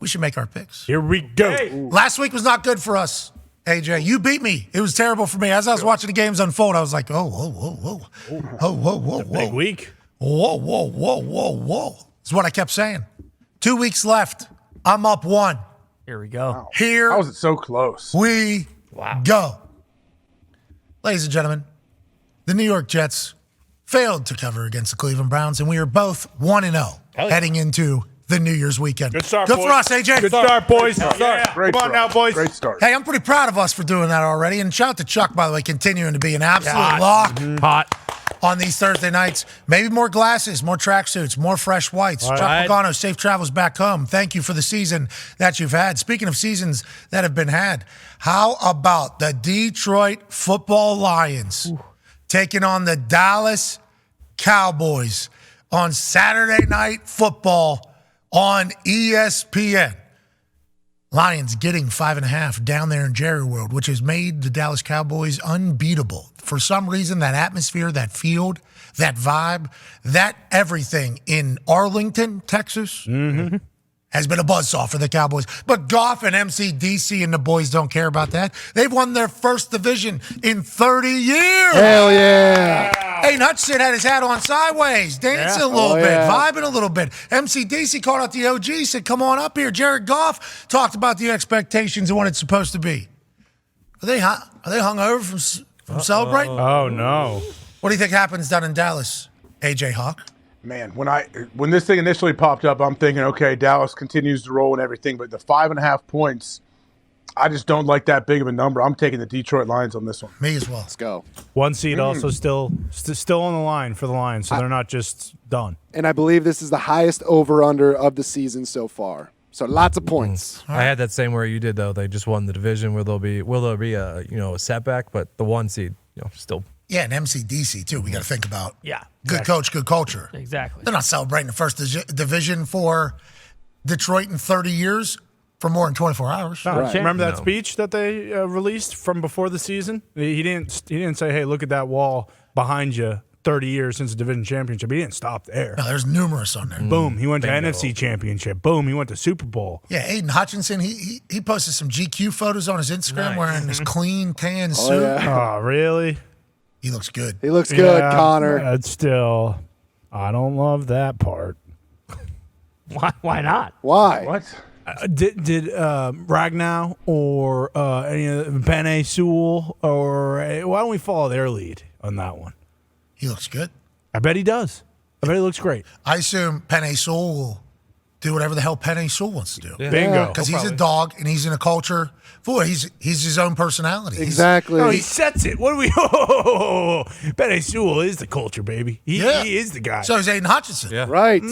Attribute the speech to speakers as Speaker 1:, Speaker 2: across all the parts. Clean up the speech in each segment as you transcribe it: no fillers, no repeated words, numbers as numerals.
Speaker 1: We should make our picks.
Speaker 2: Here we go.
Speaker 1: Last week was not good for us, AJ. You beat me. It was terrible for me. As I was watching the games unfold, I was like, whoa.
Speaker 2: Big week.
Speaker 1: Whoa. That's what I kept saying. 2 weeks left. I'm up 1.
Speaker 3: Here we go.
Speaker 4: Wow.
Speaker 1: Here
Speaker 4: How was it so close?
Speaker 1: we go. Ladies and gentlemen, the New York Jets failed to cover against the Cleveland Browns, and we are both 1-0 heading into the New Year's weekend.
Speaker 2: Good start,
Speaker 1: Good
Speaker 2: boys.
Speaker 1: for us, AJ.
Speaker 2: Good start, boys. Good start.
Speaker 4: Great
Speaker 2: Come on
Speaker 4: start.
Speaker 2: now, boys.
Speaker 4: Great start.
Speaker 1: Hey, I'm pretty proud of us for doing that already. And shout out to Chuck, by the way, continuing to be an absolute lock
Speaker 3: Hot.
Speaker 1: on these Thursday nights. Maybe more glasses, more tracksuits, more fresh whites. Chuck Pagano, safe travels back home. Thank you for the season that you've had. Speaking of seasons that have been had, how about the Detroit Football Lions taking on the Dallas Cowboys on Saturday Night Football on ESPN? Lions getting 5.5 down there in Jerry World, which has made the Dallas Cowboys unbeatable. For some reason, that atmosphere, that field, that vibe, that everything in Arlington, Texas, has been a buzzsaw for the Cowboys. But Goff and MCDC and the boys don't care about that. They've won their first division in 30 years.
Speaker 5: Hell yeah.
Speaker 1: Hayden Hutchinson had his hat on sideways, dancing a little bit, vibing a little bit. MCDC called out the OG, said, come on up here. Jared Goff talked about the expectations and what it's supposed to be. Are they hungover from celebrating?
Speaker 2: Oh, no.
Speaker 1: What do you think happens down in Dallas, AJ Hawk?
Speaker 4: Man, when this thing initially popped up, I'm thinking, okay, Dallas continues to roll and everything, but the 5.5 points, I just don't like that big of a number. I'm taking the Detroit Lions on this one.
Speaker 1: Me as well.
Speaker 5: Let's go.
Speaker 2: 1 seed also still on the line for the Lions, so they're not just done.
Speaker 5: And I believe this is the highest over-under of the season so far. So lots of points.
Speaker 6: I had that same where you did though. They just won the division. Will there be a a setback? But the 1 seed, still.
Speaker 1: Yeah, and MCDC, too. We got to think about
Speaker 3: Yeah.
Speaker 1: good coach, good culture.
Speaker 3: Exactly.
Speaker 1: They're not celebrating the first division for Detroit in 30 years for more than 24 hours.
Speaker 2: No,
Speaker 5: Right.
Speaker 2: Remember that speech that they released from before the season? He didn't say, "Hey, look at that wall behind you. 30 years since the division championship." He didn't stop there.
Speaker 1: No, there's numerous on there.
Speaker 2: Boom, he went to NFC championship. Boom, he went to Super Bowl.
Speaker 1: Yeah, Aiden Hutchinson, he posted some GQ photos on his Instagram wearing this clean tan suit.
Speaker 5: yeah.
Speaker 2: Oh, really?
Speaker 1: He looks good.
Speaker 5: He looks good,
Speaker 2: Yeah,
Speaker 5: Connor.
Speaker 2: But still, I don't love that part.
Speaker 3: Why not?
Speaker 5: Why?
Speaker 4: What?
Speaker 2: Did Ragnow or any of Penny Sewell or why don't we follow their lead on that one?
Speaker 1: He looks good.
Speaker 2: I bet he does. I bet he looks great.
Speaker 1: I assume Penny Sewell will do whatever the hell Penny Sewell wants to do.
Speaker 2: Bingo.
Speaker 1: Because he's a dog and he's in a culture. Boy, he's his own personality.
Speaker 5: Exactly.
Speaker 2: No, he sets it. What do we? Oh, Penny Sewell is the culture, baby. He is the guy.
Speaker 1: So is Aiden Hutchinson.
Speaker 6: Yeah.
Speaker 5: Right.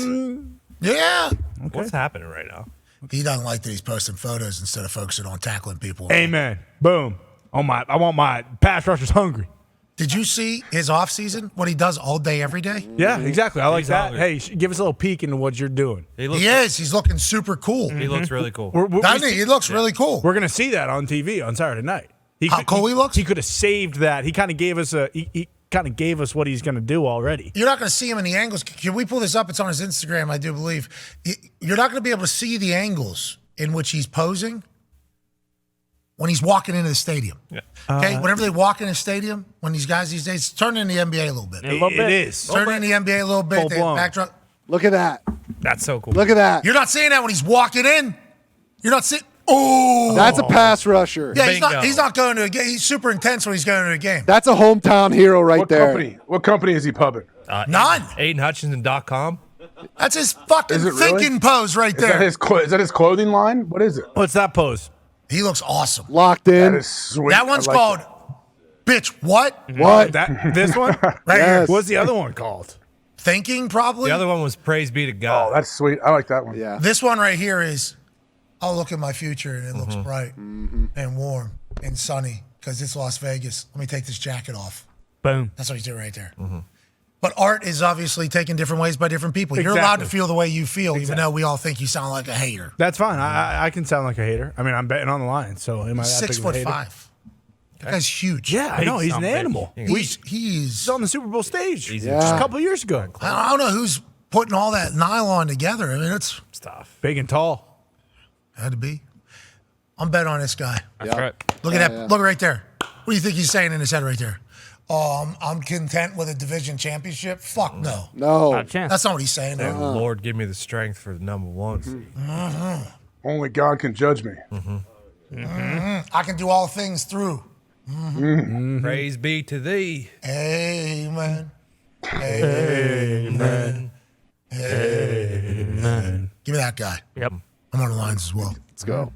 Speaker 1: Yeah.
Speaker 6: What's happening right now?
Speaker 1: He doesn't like that he's posting photos instead of focusing on tackling people.
Speaker 2: Amen. Boom. I want my pass rushers hungry.
Speaker 1: Did you see his offseason, what he does all day, every day?
Speaker 2: Yeah, exactly. I like
Speaker 6: He's
Speaker 2: that.
Speaker 6: hungry.
Speaker 2: Hey, give us a little peek into what you're doing.
Speaker 6: He looks.
Speaker 1: He is. He's looking super cool.
Speaker 6: He looks really cool.
Speaker 1: Doesn't he? He looks really cool.
Speaker 2: We're gonna see that on TV on Saturday night.
Speaker 1: How cool he looks?
Speaker 2: He could have saved that. He kind of gave us he kind of gave us what he's gonna do already.
Speaker 1: You're not going to see him in the angles. Can we pull this up? It's on his Instagram, I do believe. You're not going to be able to see the angles in which he's posing when he's walking into the stadium.
Speaker 6: Yeah.
Speaker 1: Okay? Whenever they walk in a stadium, when these guys these days, it's turning in the NBA a little bit.
Speaker 2: It is.
Speaker 1: Turning in the NBA a little bit.
Speaker 2: Full
Speaker 1: They
Speaker 2: blown.
Speaker 1: backdrop.
Speaker 5: Look at that.
Speaker 6: That's so cool.
Speaker 5: Look at that.
Speaker 1: You're not seeing that when he's walking in. You're not seeing. Oh,
Speaker 5: That's a pass rusher.
Speaker 1: yeah.
Speaker 6: Bingo.
Speaker 1: He's not going to a game. He's super intense when he's going to a game.
Speaker 5: That's a hometown hero right
Speaker 4: What
Speaker 5: there.
Speaker 4: company? What company is he pubbing?
Speaker 1: None.
Speaker 6: AidenHutchinson.com.
Speaker 1: That's his fucking
Speaker 4: Is it really?
Speaker 1: thinking pose right
Speaker 4: Is that
Speaker 1: there.
Speaker 4: is that his clothing line? What is it?
Speaker 2: What's that pose?
Speaker 1: He looks awesome.
Speaker 5: Locked
Speaker 4: That
Speaker 5: in.
Speaker 4: is sweet.
Speaker 1: That one's
Speaker 4: I like
Speaker 1: called "Bitch What?"
Speaker 5: What?
Speaker 2: This one?
Speaker 1: Right here.
Speaker 5: Yes.
Speaker 2: What's the other one called?
Speaker 1: Thinking probably.
Speaker 6: The other one was Praise Be to
Speaker 4: that.
Speaker 6: God.
Speaker 4: Oh, that's sweet. I like that one.
Speaker 5: Yeah.
Speaker 1: This one right here is, I'll look at my future and it looks bright and warm and sunny because it's Las Vegas. Let me take this jacket off.
Speaker 2: Boom.
Speaker 1: That's what he's doing right there. But art is obviously taken different ways by different people. You're allowed
Speaker 2: Exactly.
Speaker 1: to feel the way you feel, even though we all think you sound like a hater.
Speaker 2: That's fine. I can sound like a hater. I mean, I'm betting on the Lions, so am I that big of a hater?
Speaker 1: 6'5". That guy's huge.
Speaker 2: Yeah, I know. He's an
Speaker 6: Big.
Speaker 2: animal.
Speaker 1: He's
Speaker 2: He's on the Super Bowl stage
Speaker 5: Yeah.
Speaker 2: just a couple of years ago.
Speaker 1: I don't know who's putting all that nylon together. I mean, it's
Speaker 6: stuff.
Speaker 2: Big and tall.
Speaker 1: Had to be. I'm betting on this guy.
Speaker 3: That's right.
Speaker 1: Look at that. Yeah. Look right there. What do you think he's saying in his head right there? I'm content with a division championship? Fuck no.
Speaker 5: No.
Speaker 3: Not a chance.
Speaker 1: That's not what he's saying.
Speaker 6: Lord, give me the strength for the number one seed.
Speaker 4: Only God can judge me.
Speaker 1: I can do all things through.
Speaker 6: Praise be to thee.
Speaker 1: Amen. Amen. Amen. Give me that guy.
Speaker 3: Yep.
Speaker 1: I'm on the lines as well.
Speaker 5: Let's go.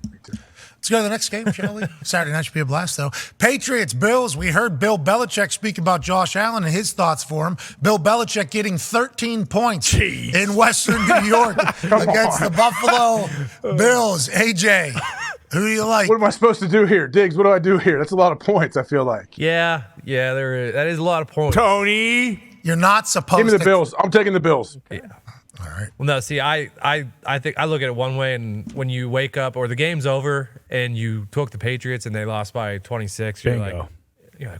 Speaker 1: Let's go to the next game, shall we? Saturday night should be a blast, though. Patriots, Bills. We heard Bill Belichick speak about Josh Allen and his thoughts for him. Bill Belichick getting 13 points in Western New York against the Buffalo Bills. AJ, who do you like?
Speaker 4: What am I supposed to do here? Diggs, what do I do here? That's a lot of points, I feel like.
Speaker 6: Yeah, that is a lot of points.
Speaker 2: Tony.
Speaker 1: You're not supposed to.
Speaker 4: Give me the Bills. I'm taking the Bills.
Speaker 6: Yeah.
Speaker 1: All right.
Speaker 6: Well, no, see, I think I look at it one way, and when you wake up or the game's over and you took the Patriots and they lost by 26, you're like,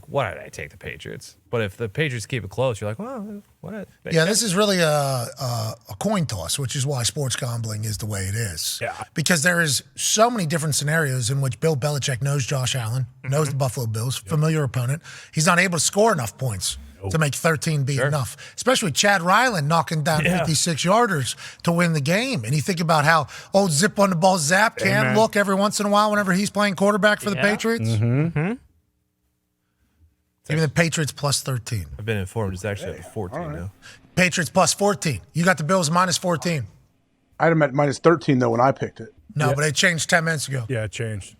Speaker 6: why did I take the Patriots? But if the Patriots keep it close, you're like, well, what?
Speaker 1: Yeah, this is really a coin toss, which is why sports gambling is the way it is.
Speaker 2: Yeah.
Speaker 1: Because there is so many different scenarios in which Bill Belichick knows Josh Allen, knows the Buffalo Bills, familiar opponent. He's not able to score enough points to make 13 be enough, especially with Chad Ryland knocking down 56-yarders to win the game. And you think about how old Zip on the ball Zap can look every once in a while whenever he's playing quarterback for the Patriots. Give me the Patriots plus 13.
Speaker 6: I've been informed it's actually at 14 now.
Speaker 1: Patriots plus 14. You got the Bills minus 14.
Speaker 4: I had them at minus 13, though, when I picked it.
Speaker 1: No, but it changed 10 minutes ago.
Speaker 2: Yeah, it changed.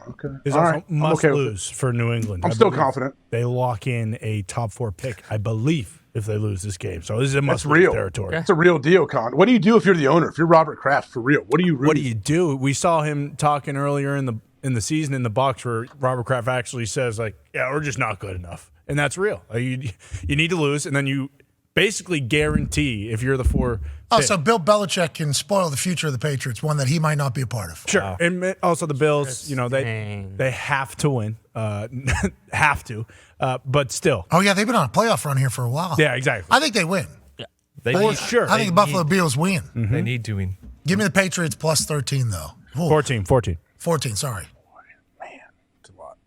Speaker 4: Okay.
Speaker 2: It's
Speaker 4: All
Speaker 2: also
Speaker 4: right.
Speaker 2: must
Speaker 4: I'm okay
Speaker 2: lose for New England.
Speaker 4: I'm still confident.
Speaker 2: They lock in a top 4 pick, I believe, if they lose this game. So this is a
Speaker 4: That's
Speaker 2: must-lose
Speaker 4: real.
Speaker 2: territory.
Speaker 4: That's a real deal, Con. What do you do if you're the owner? If you're Robert Kraft, for real? What do you
Speaker 2: do? We saw him talking earlier in the season in the box where Robert Kraft actually says, like, yeah, we're just not good enough. And that's real. You need to lose, and then you basically guarantee if you're the 4
Speaker 1: Oh,
Speaker 2: pick.
Speaker 1: So Bill Belichick can spoil the future of the Patriots, one that he might not be a part of.
Speaker 2: Sure. Wow. And also the Bills, they have to win. Have to. But still.
Speaker 1: Oh, yeah, they've been on a playoff run here for a while.
Speaker 2: Yeah, exactly.
Speaker 1: I think they win.
Speaker 6: Yeah.
Speaker 1: I think the Buffalo Bills win.
Speaker 6: They need to win.
Speaker 1: Give me the Patriots plus 13, though. Ooh.
Speaker 2: 14,
Speaker 1: sorry.
Speaker 4: Man, it's a lot.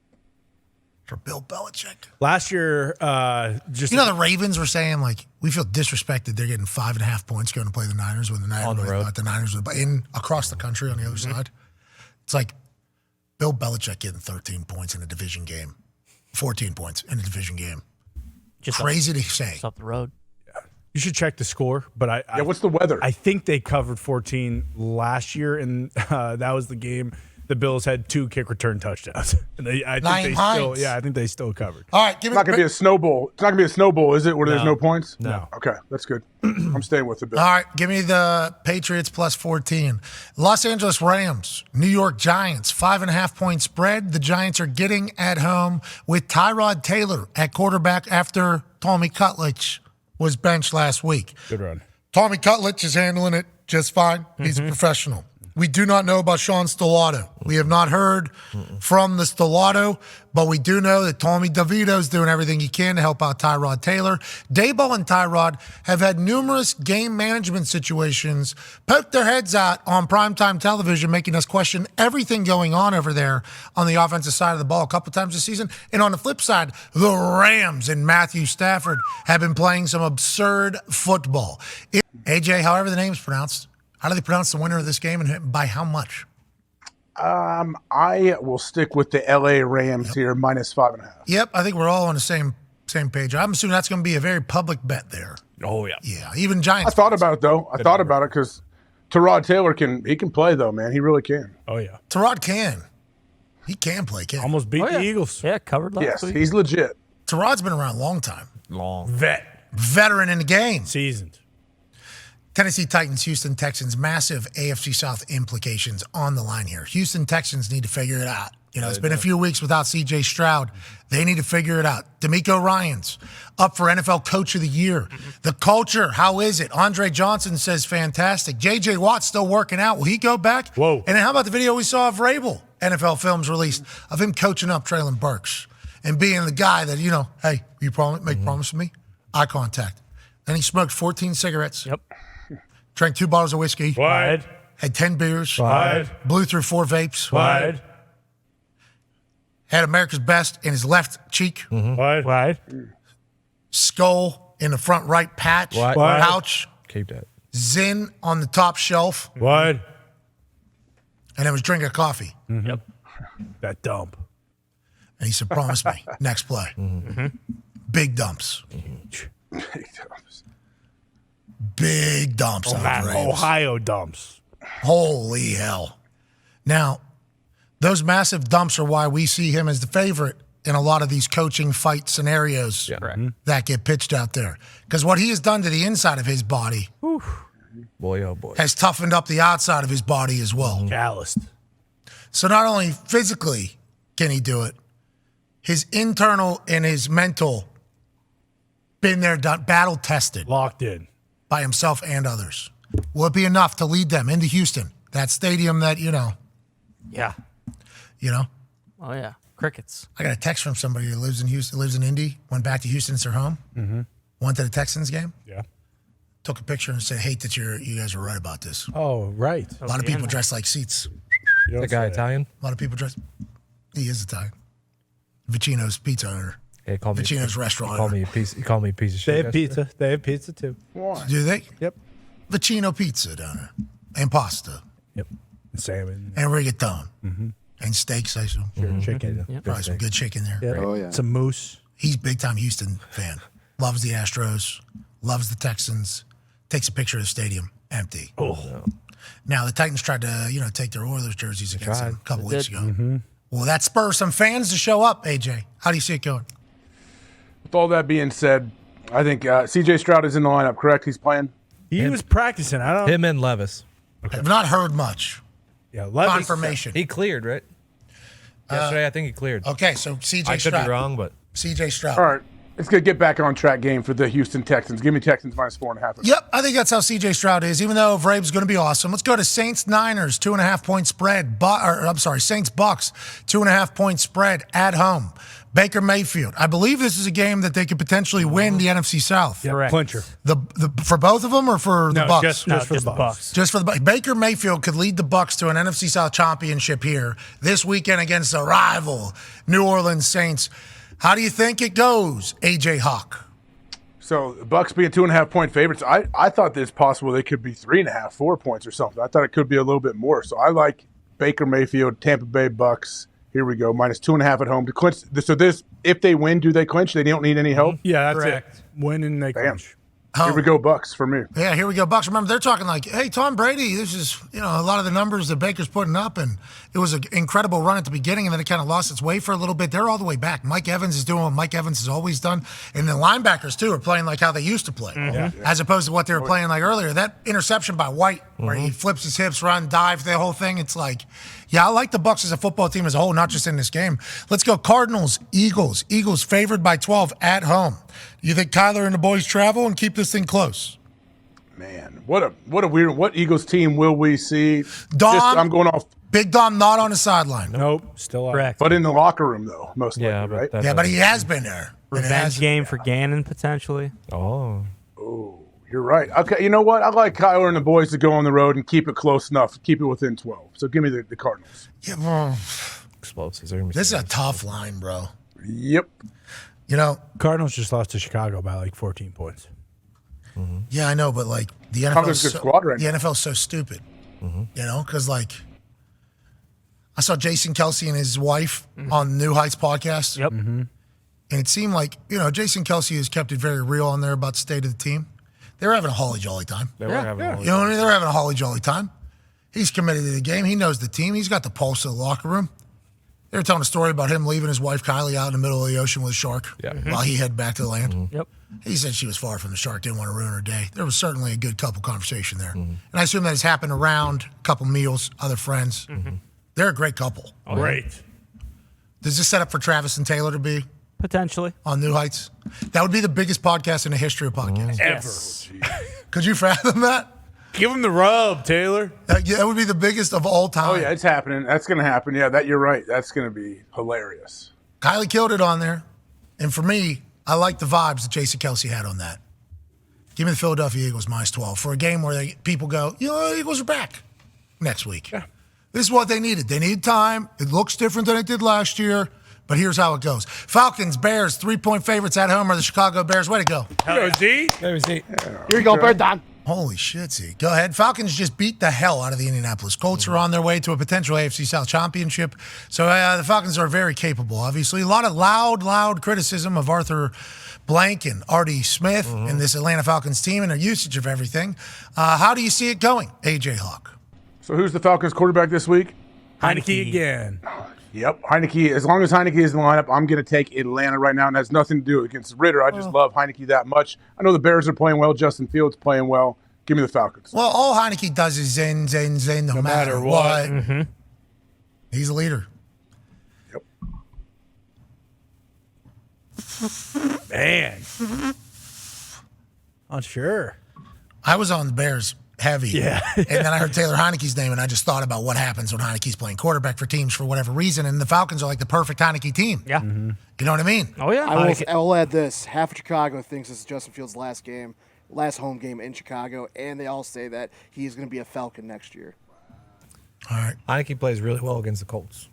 Speaker 1: For Bill Belichick.
Speaker 2: Last year,
Speaker 1: the Ravens were saying, like, we feel disrespected. They're getting 5.5 points going to play the Niners when the Niners
Speaker 6: on the road.
Speaker 1: The Niners were across the country on the other side. It's like Bill Belichick getting 13 points in a division game, 14 points in a division game.
Speaker 3: Just
Speaker 1: crazy to say.
Speaker 3: Just up the road.
Speaker 2: You should check the score, but
Speaker 4: what's the weather?
Speaker 2: I think they covered 14 last year, and that was the game. The Bills had 2 kick return touchdowns. And I think they still covered.
Speaker 1: All right, give me.
Speaker 4: It's not going to be a snowball. It's not going to be a snowball, is it? Where there's no points?
Speaker 2: No.
Speaker 4: Okay, that's good. I'm staying with the Bills.
Speaker 1: All right, give me the Patriots plus 14. Los Angeles Rams, New York Giants, 5.5 point spread. The Giants are getting at home with Tyrod Taylor at quarterback after Tommy Cutledge was benched last week.
Speaker 2: Good run.
Speaker 1: Tommy Cutledge is handling it just fine. He's a professional. We do not know about Sean Stellato. We have not heard from the Stellato, but we do know that Tommy DeVito is doing everything he can to help out Tyrod Taylor. Daboll and Tyrod have had numerous game management situations poke their heads out on primetime television, making us question everything going on over there on the offensive side of the ball a couple times this season. And on the flip side, the Rams and Matthew Stafford have been playing some absurd football. AJ, however the name's pronounced, how do they pronounce the winner of this game and by how much?
Speaker 4: I will stick with the LA Rams here, minus 5.5.
Speaker 1: Yep, I think we're all on the same page. I'm assuming that's going to be a very public bet there.
Speaker 6: Oh, yeah.
Speaker 1: Yeah, even Giants.
Speaker 4: I thought about it, though. I thought about it because Tyrod Taylor can play, though, man. He really can.
Speaker 2: Oh, yeah.
Speaker 1: Tyrod can. He can play, can't he?
Speaker 2: Almost beat the Eagles.
Speaker 3: Yeah, covered last week.
Speaker 4: Yes, he's legit.
Speaker 1: Tyrod's been around a long time.
Speaker 2: Veteran
Speaker 1: in the game.
Speaker 2: Seasoned.
Speaker 1: Tennessee Titans, Houston Texans, massive AFC South implications on the line here. Houston Texans need to figure it out. It's been a few weeks without C.J. Stroud. They need to figure it out. DeMeco Ryans up for NFL Coach of the Year. The culture, how is it? Andre Johnson says fantastic. J.J. Watt's still working out. Will he go back?
Speaker 2: Whoa.
Speaker 1: And then how about the video we saw of Vrabel? NFL Films released of him coaching up Traylon Burks and being the guy that, hey, you make promise with me? Eye contact. Then he smoked 14 cigarettes.
Speaker 3: Yep.
Speaker 1: Drank 2 bottles of whiskey.
Speaker 2: What?
Speaker 1: Had 10 beers.
Speaker 2: Wide.
Speaker 1: Blew through 4 vapes.
Speaker 2: Wide.
Speaker 1: Had America's best in his left cheek.
Speaker 2: Wide.
Speaker 1: Skull in the front right patch. Pouch.
Speaker 6: Keep that.
Speaker 1: Zin on the top shelf.
Speaker 2: Wide.
Speaker 1: And then was drinking coffee.
Speaker 3: Yep.
Speaker 2: That dump.
Speaker 1: And he said, promise me, next play. Big dumps. Big dumps. out of Ravens.
Speaker 2: Ohio dumps.
Speaker 1: Holy hell. Now, those massive dumps are why we see him as the favorite in a lot of these coaching fight scenarios that get pitched out there. Because what he has done to the inside of his body
Speaker 6: Boy, oh boy.
Speaker 1: has toughened up the outside of his body as well.
Speaker 2: Calloused.
Speaker 1: So not only physically can he do it, his internal and his mental been there, done, battle tested
Speaker 2: Locked in.
Speaker 1: by himself and others. Will it be enough to lead them into Houston, that stadium that,
Speaker 3: Yeah.
Speaker 1: you know?
Speaker 3: Oh, yeah. Crickets.
Speaker 1: I got a text from somebody who lives in Houston, lives in Indy, went back to Houston, it's their home, went to the Texans game,
Speaker 2: Yeah.
Speaker 1: took a picture and said, hate that you guys are right about this.
Speaker 2: Oh, right.
Speaker 1: A lot of people dress like seats.
Speaker 6: The guy Italian?
Speaker 1: A lot of people dress. He is Italian. Vicino's pizza owner.
Speaker 6: Yeah, he called me.
Speaker 1: Vicino's restaurant
Speaker 6: He called
Speaker 1: owner.
Speaker 6: me a piece. He called me a piece of shit.
Speaker 2: They have
Speaker 6: yesterday.
Speaker 2: pizza. They have pizza too.
Speaker 1: Do they?
Speaker 2: Yep.
Speaker 1: Vicino pizza down there. And pasta.
Speaker 2: Yep. Salmon.
Speaker 1: And rigatone. And steaks, I assume.
Speaker 2: Chicken.
Speaker 1: Probably some good chicken there.
Speaker 2: Yeah.
Speaker 5: Oh, yeah.
Speaker 2: Some moose.
Speaker 1: He's big time Houston fan. Loves the Astros. Loves the Texans. Takes a picture of the stadium empty.
Speaker 2: Oh.
Speaker 1: Now the Titans tried to, take their Oilers jerseys against them a couple weeks ago.
Speaker 2: Mm-hmm.
Speaker 1: Well, that spurs some fans to show up. AJ, how do you see it going?
Speaker 4: With all that being said, I think C.J. Stroud is in the lineup, correct? He's playing?
Speaker 2: He was practicing. I don't.
Speaker 6: Him and Levis.
Speaker 1: I've not heard much
Speaker 2: Yeah. Levis.
Speaker 1: confirmation.
Speaker 6: He cleared, right? Yesterday, I think he cleared.
Speaker 1: Okay, so C.J.
Speaker 6: I could
Speaker 1: Stroud.
Speaker 6: be wrong, but
Speaker 1: C.J. Stroud.
Speaker 4: All right. It's going to get back on track game for the Houston Texans. Give me Texans minus 4.5.
Speaker 1: Yep, I think that's how C.J. Stroud is, even though Vrabel's going to be awesome. Let's go to Saints-Niners, 2.5-point spread. Saints-Bucks, 2.5-point spread at home. Baker Mayfield. I believe this is a game that they could potentially win the NFC South.
Speaker 3: Correct.
Speaker 2: Clincher.
Speaker 1: The for both of them or for the Bucks?
Speaker 2: Just for the Bucks.
Speaker 1: Just for the Bucks. Baker Mayfield could lead the Bucks to an NFC South championship here this weekend against a rival New Orleans Saints. How do you think it goes, AJ Hawk?
Speaker 4: So the Bucks being 2.5-point favorites, I thought it's possible they could be 3.5, 4 points or something. I thought it could be a little bit more. So I like Baker Mayfield, Tampa Bay Bucks. Here we go, minus 2.5 at home to clinch. So this, if they win, do they clinch? They don't need any help.
Speaker 2: Yeah, that's
Speaker 3: Correct.
Speaker 2: it. Win and they clinch.
Speaker 4: Here we go, Bucks for me.
Speaker 1: Yeah, here we go, Bucks. Remember, they're talking like, hey, Tom Brady, this is, a lot of the numbers that Baker's putting up, and it was an incredible run at the beginning, and then it kind of lost its way for a little bit. They're all the way back. Mike Evans is doing what Mike Evans has always done, and the linebackers, too, are playing like how they used to play, as opposed to what they were playing like earlier. That interception by White, where he flips his hips, run, dive, the whole thing, it's like, yeah, I like the Bucks as a football team as a whole, not just in this game. Let's go Cardinals, Eagles. Eagles favored by 12 at home. You think Kyler and the boys travel and keep this thing close?
Speaker 4: Man, what a weird. What Eagles team will we see?
Speaker 1: Dom,
Speaker 4: I'm going off,
Speaker 1: Big Dom not on the sideline.
Speaker 2: Nope. Still out.
Speaker 3: Correct.
Speaker 4: but in the locker room though, most
Speaker 6: yeah,
Speaker 4: likely, right?
Speaker 6: but
Speaker 1: Yeah, but he has been there. And it
Speaker 3: Revenge
Speaker 1: has-
Speaker 3: game for Gannon, potentially.
Speaker 6: Oh,
Speaker 4: You're right. Okay, you know what? I like Kyler and the boys to go on the road and keep it close enough, keep it within 12. So give me the Cardinals.
Speaker 1: Yeah, well,
Speaker 6: explosives. They're gonna be
Speaker 1: this is a
Speaker 6: serious.
Speaker 1: tough line, bro.
Speaker 4: Yep.
Speaker 2: Cardinals just lost to Chicago by like 14 points.
Speaker 1: Yeah, I know, but like the
Speaker 4: Chicago's a good squad right
Speaker 1: the
Speaker 4: now.
Speaker 1: NFL's so stupid. Because like I saw Jason Kelsey and his wife on New Heights podcast.
Speaker 3: Yep.
Speaker 1: And it seemed like, Jason Kelsey has kept it very real on there about the state of the team. They were having a holly jolly time.
Speaker 6: They were having a
Speaker 1: You know what I mean? They were having a holly jolly time. He's committed to the game. He knows the team. He's got the pulse of the locker room. They were telling a story about him leaving his wife Kylie out in the middle of the ocean with a shark while he headed back to the land.
Speaker 3: Yep.
Speaker 1: He said she was far from the shark, didn't want to ruin her day. There was certainly a good couple conversation there. And I assume that has happened around a couple meals, other friends. They're a great couple.
Speaker 2: Great.
Speaker 1: Does this set up for Travis and Taylor to be
Speaker 3: Potentially.
Speaker 1: on New Heights? That would be the biggest podcast in the history of podcasts.
Speaker 3: Yes.
Speaker 1: Could you fathom that?
Speaker 2: Give him the rub, Taylor.
Speaker 1: That would be the biggest of all time.
Speaker 4: Oh yeah, it's happening. That's going to happen. Yeah, you're right. That's going to be hilarious.
Speaker 1: Kylie killed it on there. And for me, I like the vibes that Jason Kelsey had on that. Give me the Philadelphia Eagles minus 12 for a game where people go, the Eagles are back. next week. Yeah. This is what they needed. They needed time. It looks different than it did last year, but here's how it goes. Falcons, Bears, 3-point favorites at home are the Chicago Bears. Way to go.
Speaker 2: Z.
Speaker 7: Z.
Speaker 5: Here you go, Bird Dog.
Speaker 1: Holy shit, Z. Go ahead. Falcons just beat the hell out of the Indianapolis Colts, are on their way to a potential AFC South championship. So the Falcons are very capable, obviously. A lot of loud criticism of Arthur Blank and Artie Smith and this Atlanta Falcons team and their usage of everything. How do you see it going, AJ Hawk?
Speaker 4: So who's the Falcons quarterback this week?
Speaker 2: Heineke again.
Speaker 4: Yep, Heineke. As long as Heineke is in the lineup, I'm going to take Atlanta right now, and it has nothing to do against Ritter. I just love Heineke that much. I know the Bears are playing well. Justin Fields playing well. Give me the Falcons.
Speaker 1: Well, all Heineke does is zen, no matter what.
Speaker 2: Mm-hmm.
Speaker 1: He's a leader.
Speaker 4: Yep.
Speaker 2: Man. Oh, sure.
Speaker 1: I was on the Bears heavy.
Speaker 2: Yeah.
Speaker 1: And then I heard Taylor Heineke's name, and I just thought about what happens when Heineke's playing quarterback for teams for whatever reason. And the Falcons are like the perfect Heineke team.
Speaker 3: Yeah.
Speaker 2: Mm-hmm.
Speaker 1: You know what I mean?
Speaker 3: Oh, yeah.
Speaker 8: I will add this. Half of Chicago thinks this is Justin Fields' last home game in Chicago, and they all say that he's going to be a Falcon next year.
Speaker 1: All right.
Speaker 6: Heineke plays really well against the Colts.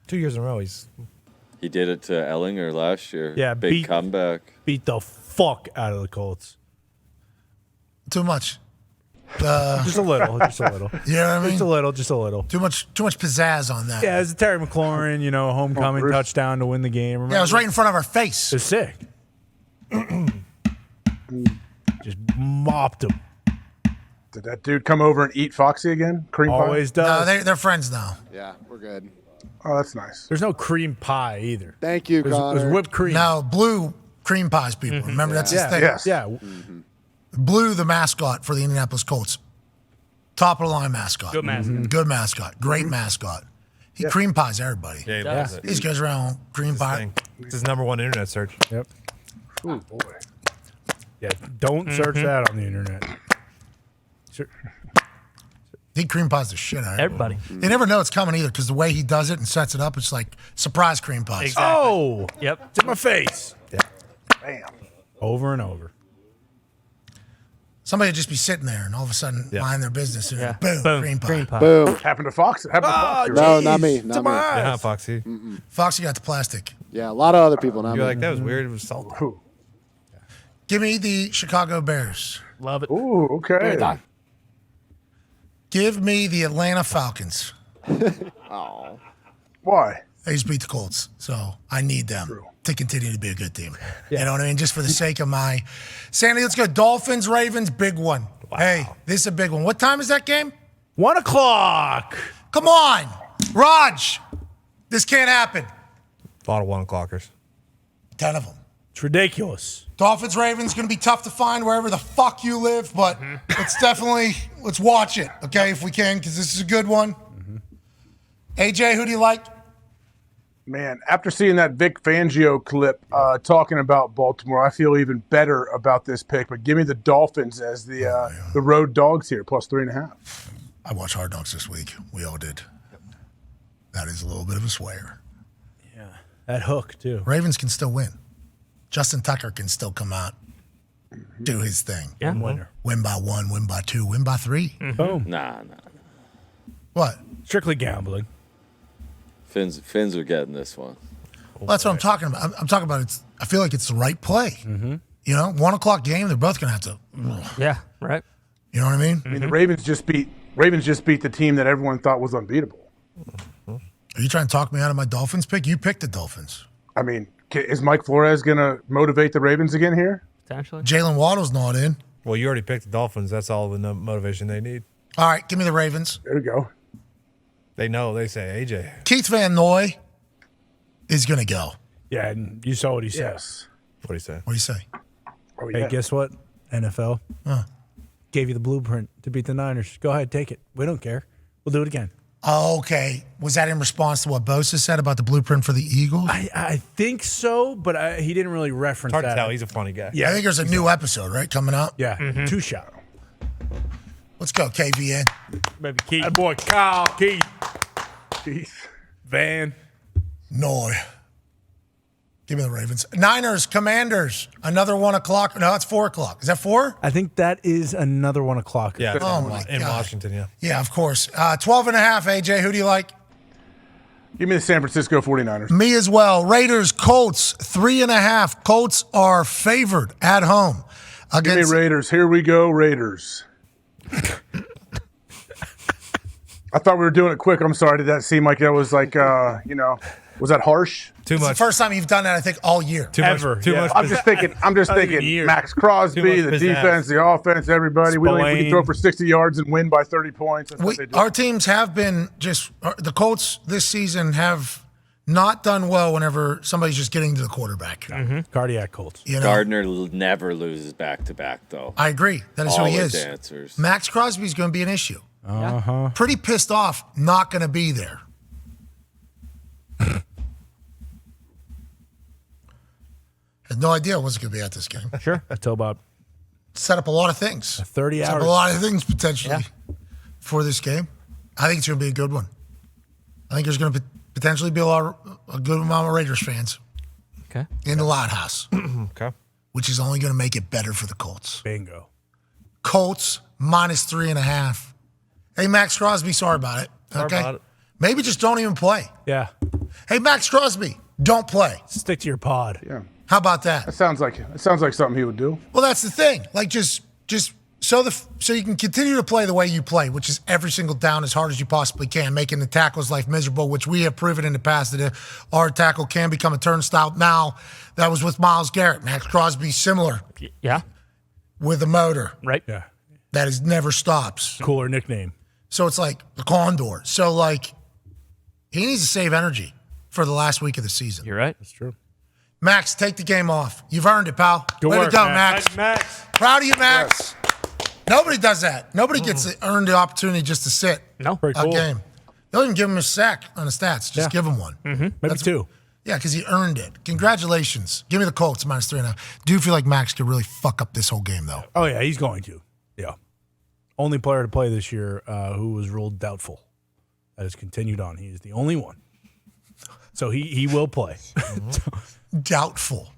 Speaker 6: 2 years in a row,
Speaker 7: He did it to Ellinger last year.
Speaker 2: Yeah,
Speaker 7: big comeback.
Speaker 2: Beat the fuck out of the Colts.
Speaker 1: Too much.
Speaker 2: Just a little.
Speaker 1: You know what I mean?
Speaker 2: Just a little.
Speaker 1: Too much pizzazz on that.
Speaker 2: Yeah, it was a Terry McLaurin, homecoming touchdown to win the game. Remember?
Speaker 1: Yeah, it was right in front of our face.
Speaker 2: It was sick. Just mopped him.
Speaker 4: Did that dude come over and eat Foxy again? Cream
Speaker 2: Always
Speaker 4: pie?
Speaker 2: does.
Speaker 1: No, they're friends now.
Speaker 5: Yeah, we're good.
Speaker 4: Oh, that's nice.
Speaker 2: There's no cream pie either.
Speaker 5: Thank you,
Speaker 2: It was
Speaker 5: Connor.
Speaker 2: whipped cream.
Speaker 1: No, Blue cream pies people. Remember, that's his thing.
Speaker 4: Yes.
Speaker 2: Yeah.
Speaker 1: Blue, the mascot for the Indianapolis Colts. Top of the line mascot.
Speaker 3: Good mascot.
Speaker 1: Good mascot. Great mascot. He cream pies everybody.
Speaker 6: Yeah, he loves it.
Speaker 1: He just goes around cream pie.
Speaker 6: It's his number one internet search.
Speaker 2: Yep.
Speaker 4: Oh, boy.
Speaker 2: Yeah. Don't search that on the internet.
Speaker 1: He cream pies the shit out of
Speaker 3: Everybody.
Speaker 1: They never know it's coming either because the way he does it and sets it up, it's like surprise cream pies.
Speaker 3: Exactly.
Speaker 2: Oh.
Speaker 3: Yep.
Speaker 2: It's in my face. Yeah.
Speaker 4: Bam.
Speaker 2: Over and over.
Speaker 1: Somebody would just be sitting there and all of a sudden mind their business and
Speaker 3: Yeah.
Speaker 1: boom, cream pie.
Speaker 3: Cream pie.
Speaker 5: Boom.
Speaker 4: Happened to Fox. Happened to Foxy. Right?
Speaker 5: No, not me.
Speaker 2: To
Speaker 5: Not
Speaker 2: my
Speaker 5: me.
Speaker 2: eyes.
Speaker 6: Yeah, Foxy.
Speaker 1: Foxy got the plastic.
Speaker 5: Yeah, a lot of other people. Not
Speaker 6: You're
Speaker 5: me.
Speaker 6: like, that was weird. It was salty.
Speaker 4: Ooh.
Speaker 1: Give me the Chicago Bears.
Speaker 3: Love it.
Speaker 4: Ooh, okay.
Speaker 5: Done.
Speaker 1: Give me the Atlanta Falcons.
Speaker 4: Why?
Speaker 1: They just beat the Colts, so I need them to continue to be a good team. You know what I mean? Just for the sake of my sanity. Let's go. Dolphins, Ravens, big one.
Speaker 6: Wow.
Speaker 1: Hey, this is a big one. What time is that game?
Speaker 2: 1 o'clock.
Speaker 1: Come on, Raj. This can't happen.
Speaker 6: A lot of 1 o'clockers.
Speaker 1: 10 of them.
Speaker 2: It's ridiculous.
Speaker 1: Dolphins, Ravens, going to be tough to find wherever the fuck you live, but let's watch it, okay, if we can, because this is a good one. AJ, who do you like?
Speaker 4: Man, after seeing that Vic Fangio clip talking about Baltimore, I feel even better about this pick. But give me the Dolphins as the road dogs here, plus 3.5.
Speaker 1: I watched Hard Knocks this week. We all did. That is a little bit of a swear.
Speaker 2: Yeah. That hook, too.
Speaker 1: Ravens can still win. Justin Tucker can still come out, do his thing.
Speaker 3: Yeah.
Speaker 2: Winner.
Speaker 1: Win by 1, win by 2, win by 3.
Speaker 2: Boom.
Speaker 7: Nah.
Speaker 1: What?
Speaker 2: Strictly gambling.
Speaker 7: Finns are getting this one.
Speaker 1: Well, that's what I'm talking about. I'm talking about I feel like it's the right play. You know, 1 o'clock game, they're both going to have to.
Speaker 3: Yeah. Right.
Speaker 1: You know what I mean?
Speaker 4: I mean, the Ravens just beat the team that everyone thought was unbeatable.
Speaker 1: Are you trying to talk me out of my Dolphins pick? You picked the Dolphins.
Speaker 4: I mean, is Mike Flores going to motivate the Ravens again here?
Speaker 3: Potentially.
Speaker 1: Jalen Waddle's not in.
Speaker 6: Well, you already picked the Dolphins. That's all the motivation they need.
Speaker 1: All right, give me the Ravens.
Speaker 4: There we go.
Speaker 6: They know. They say, AJ.
Speaker 1: Keith Van Noy is going to go.
Speaker 2: Yeah, and you saw what he said.
Speaker 4: Yes.
Speaker 6: What do you say?
Speaker 1: What do you say?
Speaker 4: Oh,
Speaker 2: Hey,
Speaker 4: yeah.
Speaker 2: guess what? NFL gave you the blueprint to beat the Niners. Go ahead, take it. We don't care. We'll do it again.
Speaker 1: Oh, okay. Was that in response to what Bosa said about the blueprint for the Eagles?
Speaker 2: I think so, but he didn't really reference
Speaker 6: Hard to
Speaker 2: that.
Speaker 6: tell. He's a funny guy.
Speaker 1: I think there's a new episode, right, coming out?
Speaker 2: Yeah, 2-shot.
Speaker 1: Let's go, KVN.
Speaker 3: Maybe Keith.
Speaker 2: That boy Kyle, Keith,
Speaker 4: Keith.
Speaker 2: Van.
Speaker 1: Noy. Give me the Ravens. Niners, Commanders, another 1 o'clock. No, it's 4 o'clock. Is that 4?
Speaker 2: I think that is another 1 o'clock.
Speaker 6: Yeah.
Speaker 1: Oh, my
Speaker 6: in
Speaker 1: God.
Speaker 6: Washington, yeah.
Speaker 1: Yeah, of course. 12 and a half, AJ. Who do you like?
Speaker 4: Give me the San Francisco 49ers.
Speaker 1: Me as well. Raiders, Colts, 3.5. Colts are favored at home.
Speaker 4: Give me Raiders. Here we go, Raiders. I thought we were doing it quick. I'm sorry. Did that seem like that was like, was that harsh?
Speaker 6: Too
Speaker 1: It's the
Speaker 6: much.
Speaker 1: first time you've done that, I think, all year.
Speaker 6: Too
Speaker 2: Ever,
Speaker 6: much. Too
Speaker 2: yeah.
Speaker 6: much.
Speaker 4: I'm just thinking
Speaker 2: years.
Speaker 4: Max Crosby,
Speaker 6: Too much
Speaker 4: the
Speaker 6: business.
Speaker 4: defense, the offense, everybody. We
Speaker 2: Spillane.
Speaker 4: can throw for 60 yards and win by 30 points. That's what they do.
Speaker 1: Our teams have been the Colts this season have not done well whenever somebody's just getting to the quarterback.
Speaker 2: Cardiac Colts.
Speaker 1: You know?
Speaker 7: Gardner never loses back-to-back, though.
Speaker 1: I agree. That is who he
Speaker 7: Always
Speaker 1: is.
Speaker 7: answers.
Speaker 1: Max Crosby's going to be an issue. Pretty pissed off, not going to be there. Had no idea I wasn't going to be at this game.
Speaker 2: Sure. Until about
Speaker 1: Set up a lot of things.
Speaker 2: 30
Speaker 1: Set up
Speaker 2: hours.
Speaker 1: a lot of things potentially for this game. I think it's going to be a good one. I think there's going to potentially be a good amount of Raiders fans
Speaker 3: Okay.
Speaker 1: in the Loud House,
Speaker 6: Okay.
Speaker 1: which is only going to make it better for the Colts.
Speaker 2: Bingo.
Speaker 1: Colts -3.5. Hey, Max Crosby, sorry about it. Okay.
Speaker 6: about it.
Speaker 1: Maybe just don't even play.
Speaker 2: Yeah.
Speaker 1: Hey, Max Crosby, don't play.
Speaker 2: Stick to your pod.
Speaker 4: Yeah.
Speaker 1: How about that?
Speaker 4: It sounds like something he would do.
Speaker 1: Well, that's the thing. Like, just so you can continue to play the way you play, which is every single down as hard as you possibly can, making the tackle's life miserable, which we have proven in the past that our tackle can become a turnstile. Now, that was with Myles Garrett. Max Crosby, similar
Speaker 3: Yeah.
Speaker 1: with a motor
Speaker 3: Right.
Speaker 2: Yeah.
Speaker 1: that is never stops.
Speaker 2: Cooler nickname.
Speaker 1: So it's like the Condor. So, like, he needs to save energy for the last week of the season.
Speaker 3: You're right.
Speaker 2: That's true.
Speaker 1: Max, take the game off. You've earned it, pal.
Speaker 2: Good
Speaker 1: Way
Speaker 2: work,
Speaker 1: to go, Max.
Speaker 2: Max.
Speaker 1: Proud of you, Max. Nobody does that. Nobody gets to earn the opportunity just to sit
Speaker 3: No.
Speaker 2: Pretty
Speaker 1: a
Speaker 2: cool.
Speaker 1: game. They'll even give him a sack on the stats. Just
Speaker 2: Yeah.
Speaker 1: give him one.
Speaker 2: Maybe two.
Speaker 1: Yeah, because he earned it. Congratulations. Give me the Colts -3.5. Do you feel like Max could really fuck up this whole game, though?
Speaker 2: Oh, yeah, he's going to. Yeah. Only player to play this year who was ruled doubtful. That has continued on. He is the only one. So he will play.
Speaker 1: Doubtful.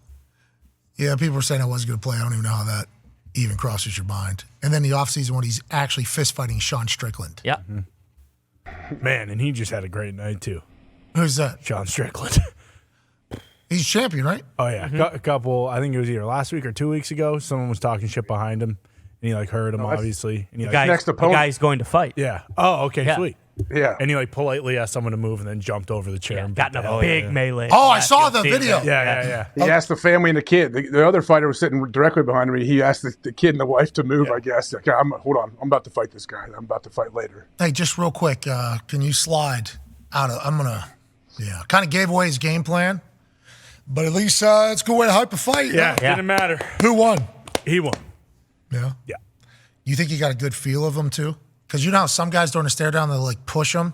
Speaker 1: Yeah, people were saying I wasn't going to play. I don't even know how that even crosses your mind. And then the offseason when he's actually fist fighting Sean Strickland.
Speaker 3: Yeah.
Speaker 2: Man, and he just had a great night, too.
Speaker 1: Who's that?
Speaker 2: Sean Strickland.
Speaker 1: He's champion, right?
Speaker 2: Oh, yeah. A couple, I think it was either last week or 2 weeks ago, someone was talking shit behind him, and he, heard him, obviously. And he,
Speaker 3: The
Speaker 4: next
Speaker 3: the
Speaker 4: opponent.
Speaker 3: guy's going to fight.
Speaker 2: yeah. Oh, okay,
Speaker 3: Yeah.
Speaker 2: sweet.
Speaker 4: Yeah.
Speaker 2: And he, politely asked someone to move and then jumped over the chair.
Speaker 3: Yeah,
Speaker 2: and
Speaker 3: got
Speaker 2: beat
Speaker 3: in
Speaker 2: the
Speaker 3: a
Speaker 2: hell
Speaker 3: big
Speaker 2: out of him.
Speaker 3: melee.
Speaker 1: Oh, I saw
Speaker 3: You'll
Speaker 1: the
Speaker 3: see it.
Speaker 1: video.
Speaker 2: Yeah.
Speaker 4: He asked the family and the kid. The other fighter was sitting directly behind me. He asked the kid and the wife to move, I guess. Like, hold on. I'm about to fight this guy. I'm about to fight later.
Speaker 1: Hey, just real quick, can you slide out of? Kind of gave away his game plan, but at least it's a good way to hype a fight.
Speaker 2: Yeah,
Speaker 1: huh?
Speaker 2: didn't matter.
Speaker 1: Who won?
Speaker 2: He won.
Speaker 1: Yeah.
Speaker 2: Yeah.
Speaker 1: You think you got a good feel of him too? Because you know how some guys during the stare down, they'll push him,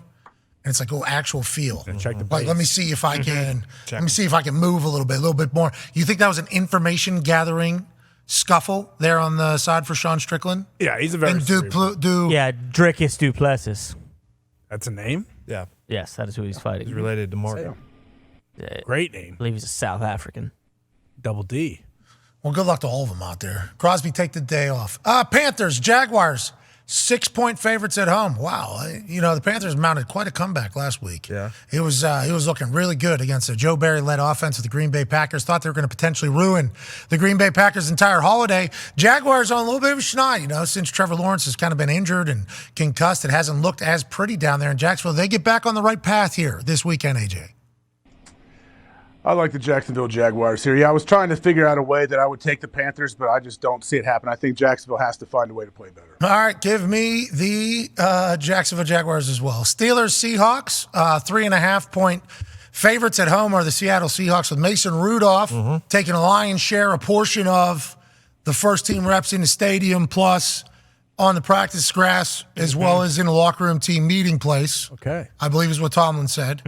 Speaker 1: and it's actual feel.
Speaker 2: Check the
Speaker 1: Like, let me see if I can. Let me see if I can move a little bit more. You think that was an information gathering scuffle there on the side for Sean Strickland?
Speaker 2: Yeah, he's a very
Speaker 1: And
Speaker 2: cerebral.
Speaker 3: Yeah, Dricus Duplessis.
Speaker 2: That's a name?
Speaker 6: Yeah.
Speaker 3: Yes, that is who he's fighting.
Speaker 6: He's related to Mark.
Speaker 3: I
Speaker 2: Great name.
Speaker 3: believe he's a South African.
Speaker 2: Double D.
Speaker 1: Well, good luck to all of them out there. Crosby, take the day off. Panthers, Jaguars, 6-point favorites at home. Wow, the Panthers mounted quite a comeback last week.
Speaker 6: Yeah,
Speaker 1: he was looking really good against a Joe Barry-led offense of the Green Bay Packers. Thought they were going to potentially ruin the Green Bay Packers' entire holiday. Jaguars on a little bit of a schneid, since Trevor Lawrence has kind of been injured and concussed. It hasn't looked as pretty down there in Jacksonville. They get back on the right path here this weekend, AJ.
Speaker 4: I like the Jacksonville Jaguars here. Yeah, I was trying to figure out a way that I would take the Panthers, but I just don't see it happen. I think Jacksonville has to find a way to play better.
Speaker 1: All right, give me the Jacksonville Jaguars as well. Steelers, Seahawks, 3.5-point favorites at home are the Seattle Seahawks with Mason Rudolph taking a lion's share, a portion of the first team reps in the stadium, plus on the practice grass, as well as in the locker room team meeting place.
Speaker 2: Okay.
Speaker 1: I believe is what Tomlin said.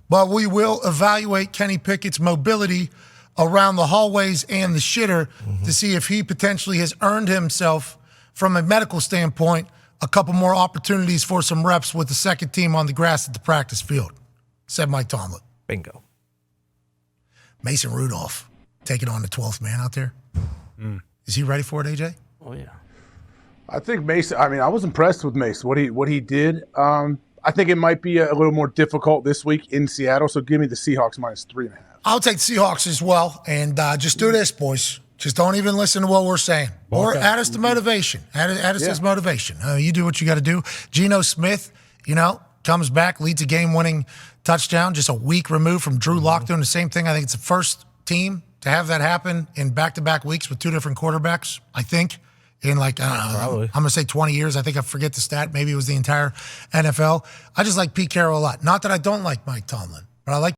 Speaker 1: But we will evaluate Kenny Pickett's mobility around the hallways and the shitter to see if he potentially has earned himself, from a medical standpoint, a couple more opportunities for some reps with the second team on the grass at the practice field, said Mike Tomlin.
Speaker 6: Bingo.
Speaker 1: Mason Rudolph taking on the 12th man out there. Is he ready for it, AJ?
Speaker 3: Oh yeah.
Speaker 4: I think Mason. I mean, I was impressed with Mason. What he did. I think it might be a little more difficult this week in Seattle. So give me the Seahawks minus 3.5.
Speaker 1: I'll take the Seahawks as well. And just do this, boys. Just don't even listen to what we're saying. Or add us to motivation. Add us as motivation. You do what you got to do. Geno Smith, comes back, leads a game-winning touchdown, just a week removed from Drew Lock doing the same thing. I think it's the first team to have that happen in back-to-back weeks with two different quarterbacks, I think, in I'm going to say 20 years. I think I forget the stat. Maybe it was the entire NFL. I just like Pete Carroll a lot. Not that I don't like Mike Tomlin, but I like